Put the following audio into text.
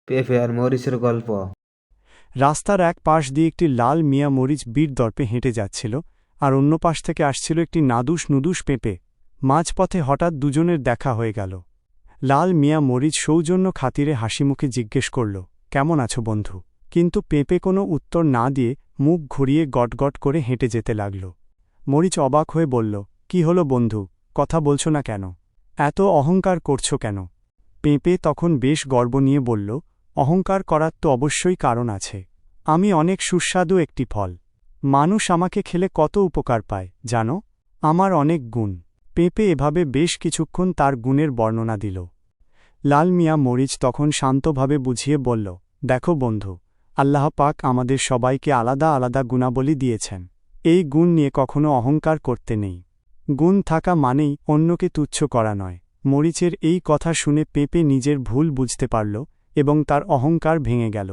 পেঁপে আর মরিচের গল্প। রাস্তার এক পাশ দিয়ে একটি লাল মিয়া মরিচ বীর দর্পে হেঁটে যাচ্ছিল, আর অন্য পাশ থেকে আসছিল একটি নাদুস নুদুস পেঁপে। মাঝপথে হঠাৎ দুজনের দেখা হয়ে গেল। লাল মিয়া মরিচ সৌজন্য খাতিরে হাসিমুখে জিজ্ঞেস করল, কেমন আছো বন্ধু? কিন্তু পেঁপে কোনো উত্তর না দিয়ে মুখ ঘুরিয়ে গটগট করে হেঁটে যেতে লাগল। মরিচ অবাক হয়ে বলল, কি হলো বন্ধু, কথা বলছো না কেন? এত অহংকার করছো কেন? পেঁপে তখন বেশ গর্ব নিয়ে বলল, অহংকার করার তো অবশ্যই কারণ আছে। আমি অনেক সুস্বাদু একটি ফল। মানুষ আমাকে খেলে কত উপকার পায় জানো? আমার অনেক গুণ। পেঁপে এভাবে বেশ কিছুক্ষণ তার গুণের বর্ণনা দিল। লাল মিয়া মরিচ তখন শান্তভাবে বুঝিয়ে বলল, দেখো বন্ধু, আল্লাহ পাক আমাদের সবাইকে আলাদা আলাদা গুণাবলী দিয়েছেন। এই গুণ নিয়ে কখনো অহংকার করতে নেই। গুণ থাকা মানেই অন্যকে তুচ্ছ করা নয়। মরিচের এই কথা শুনে পেঁপে নিজের ভুল বুঝতে পারল এবং তার অহংকার ভেঙে গেল।